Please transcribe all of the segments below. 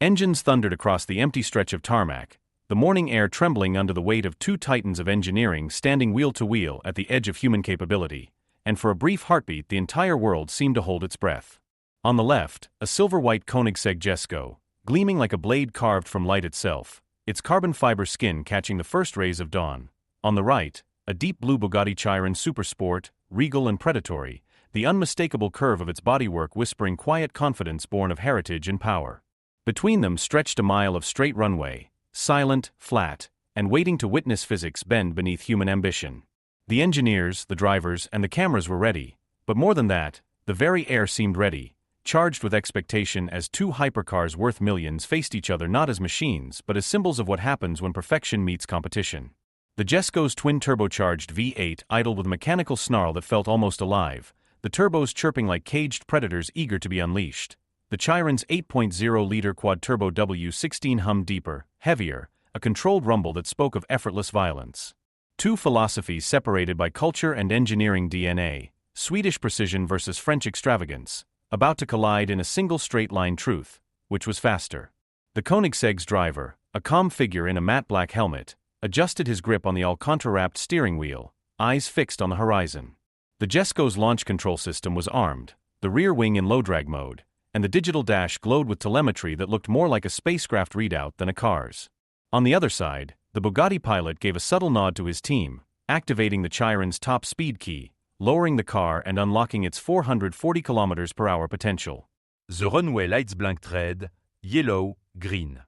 Engines thundered across the empty stretch of tarmac, the morning air trembling under the weight of two titans of engineering standing wheel to wheel at the edge of human capability, and for a brief heartbeat the entire world seemed to hold its breath. On the left, a silver-white Koenigsegg Jesko, gleaming like a blade carved from light itself, its carbon fiber skin catching the first rays of dawn. On the right, a deep blue Bugatti Chiron supersport, regal and predatory, the unmistakable curve of its bodywork whispering quiet confidence born of heritage and power. Between them stretched a mile of straight runway, silent, flat, and waiting to witness physics bend beneath human ambition. The engineers, the drivers, and the cameras were ready, but more than that, the very air seemed ready, charged with expectation as two hypercars worth millions faced each other not as machines but as symbols of what happens when perfection meets competition. The Jesko's twin-turbocharged V8 idled with a mechanical snarl that felt almost alive, the turbos chirping like caged predators eager to be unleashed. The Chiron's 8.0-liter quad-turbo W16 hummed deeper, heavier, a controlled rumble that spoke of effortless violence. Two philosophies separated by culture and engineering DNA, Swedish precision versus French extravagance, about to collide in a single straight-line truth, which was faster. The Koenigsegg's driver, a calm figure in a matte black helmet, adjusted his grip on the Alcantara-wrapped steering wheel, eyes fixed on the horizon. The Jesko's launch control system was armed, the rear wing in low-drag mode, and the digital dash glowed with telemetry that looked more like a spacecraft readout than a car's. On the other side, the Bugatti pilot gave a subtle nod to his team, activating the Chiron's top speed key, lowering the car and unlocking its 440 km/h potential. The runway lights blinked red, yellow, green.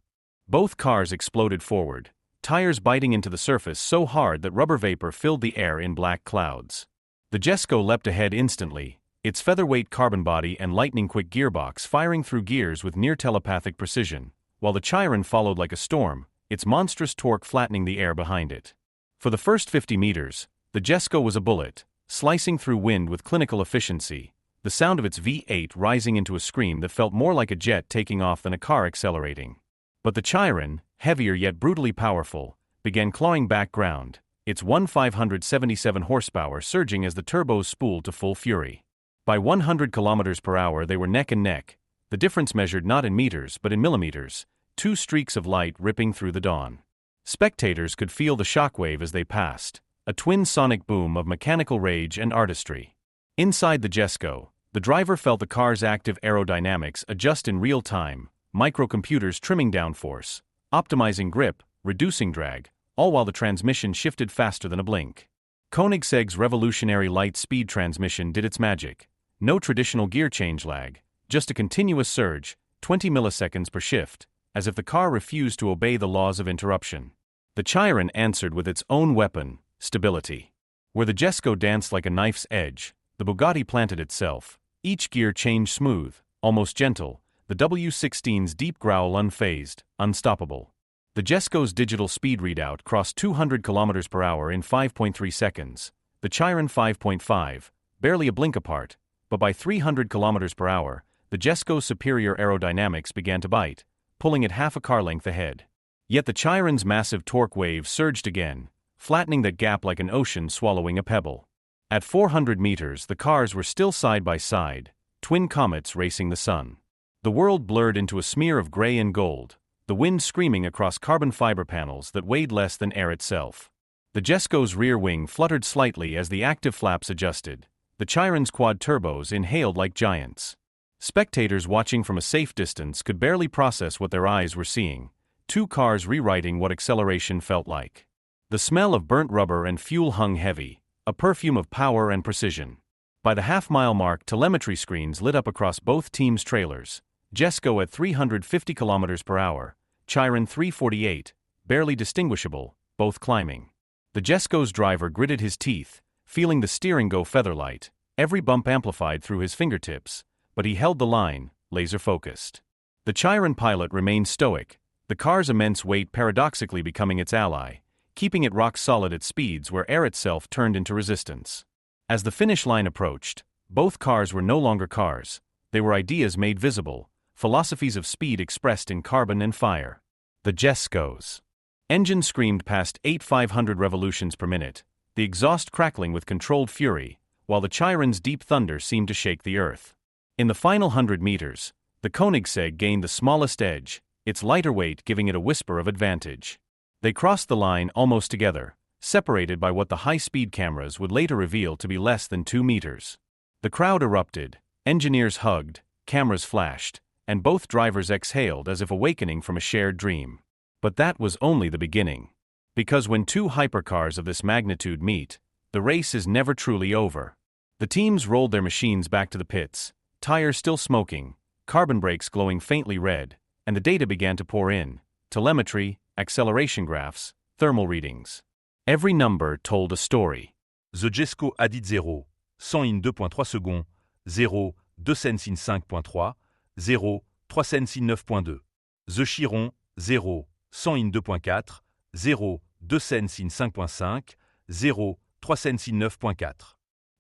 Both cars exploded forward, tires biting into the surface so hard that rubber vapor filled the air in black clouds. The Jesko leapt ahead instantly, its featherweight carbon body and lightning-quick gearbox firing through gears with near-telepathic precision, while the Chiron followed like a storm, its monstrous torque flattening the air behind it. For the first 50 meters, the Jesko was a bullet, slicing through wind with clinical efficiency, the sound of its V8 rising into a scream that felt more like a jet taking off than a car accelerating. But the Chiron, heavier yet brutally powerful, began clawing back ground, its 1,577 horsepower surging as the turbos spooled to full fury. By 100 km/h they were neck and neck, the difference measured not in meters but in millimeters, two streaks of light ripping through the dawn. Spectators could feel the shockwave as they passed, a twin sonic boom of mechanical rage and artistry. Inside the Jesko, the driver felt the car's active aerodynamics adjust in real time, microcomputers trimming downforce, optimizing grip, reducing drag, all while the transmission shifted faster than a blink. Koenigsegg's revolutionary light-speed transmission did its magic. No traditional gear change lag, just a continuous surge, 20 milliseconds per shift, as if the car refused to obey the laws of interruption. The Chiron answered with its own weapon, stability. Where the Jesko danced like a knife's edge, the Bugatti planted itself, each gear change smooth, almost gentle, the W16's deep growl unfazed, unstoppable. The Jesko's digital speed readout crossed 200 km/h in 5.3 seconds, the Chiron 5.5, barely a blink apart, but by 300 km/h, the Jesko's superior aerodynamics began to bite, pulling it half a car length ahead. Yet the Chiron's massive torque wave surged again, flattening that gap like an ocean swallowing a pebble. At 400 meters the cars were still side by side, twin comets racing the sun. The world blurred into a smear of gray and gold, the wind screaming across carbon fiber panels that weighed less than air itself. The Jesko's rear wing fluttered slightly as the active flaps adjusted, the Chiron's quad turbos inhaled like giants. Spectators watching from a safe distance could barely process what their eyes were seeing, two cars rewriting what acceleration felt like. The smell of burnt rubber and fuel hung heavy, a perfume of power and precision. By the half-mile mark, telemetry screens lit up across both teams' trailers, Jesko at 350 km/h, Chiron 348, barely distinguishable, both climbing. The Jesko's driver gritted his teeth, feeling the steering go featherlight, every bump amplified through his fingertips, but he held the line, laser-focused. The Chiron pilot remained stoic, the car's immense weight paradoxically becoming its ally, keeping it rock-solid at speeds where air itself turned into resistance. As the finish line approached, both cars were no longer cars, they were ideas made visible, philosophies of speed expressed in carbon and fire. The Jesko's engine screamed past 8,500 revolutions per minute, the exhaust crackling with controlled fury, while the Chiron's deep thunder seemed to shake the earth. In the final 100 meters, the Koenigsegg gained the smallest edge, its lighter weight giving it a whisper of advantage. They crossed the line almost together, separated by what the high-speed cameras would later reveal to be less than 2 meters. The crowd erupted, engineers hugged, cameras flashed, and both drivers exhaled as if awakening from a shared dream. But that was only the beginning. Because when two hypercars of this magnitude meet, the race is never truly over. The teams rolled their machines back to the pits, tires still smoking, carbon brakes glowing faintly red, and the data began to pour in: telemetry, acceleration graphs, thermal readings. Every number told a story. The Jesko a dit 0, 100 in 2.3 secondes, 0, 2 cents in 5.3, 0, 3 cents in 9.2. The Chiron, 0, 100 in 2.4, 0, 2 cents in 5.5, 0, 3 cents in 9.4.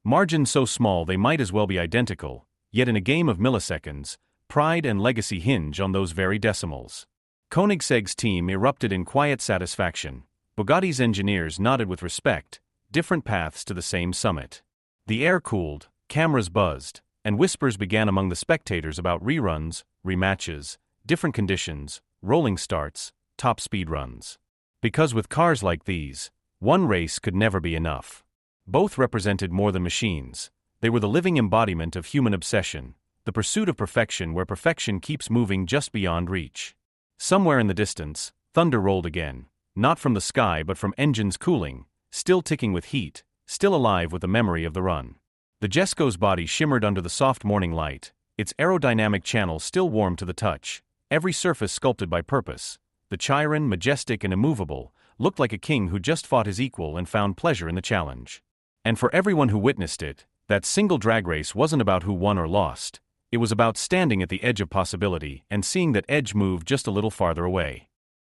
Margins so small they might as well be identical, yet in a game of milliseconds, pride and legacy hinge on those very decimals. Koenigsegg's team erupted in quiet satisfaction. Bugatti's engineers nodded with respect, different paths to the same summit. The air cooled, cameras buzzed, and whispers began among the spectators about reruns, rematches, different conditions, rolling starts, top speed runs. Because with cars like these, one race could never be enough. Both represented more than machines. They were the living embodiment of human obsession, the pursuit of perfection where perfection keeps moving just beyond reach. Somewhere in the distance, thunder rolled again, not from the sky but from engines cooling, still ticking with heat, still alive with the memory of the run. The Jesko's body shimmered under the soft morning light, its aerodynamic channel still warm to the touch, every surface sculpted by purpose. The Chiron, majestic and immovable, looked like a king who just fought his equal and found pleasure in the challenge. And for everyone who witnessed it, that single drag race wasn't about who won or lost. It was about standing at the edge of possibility and seeing that edge move just a little farther away.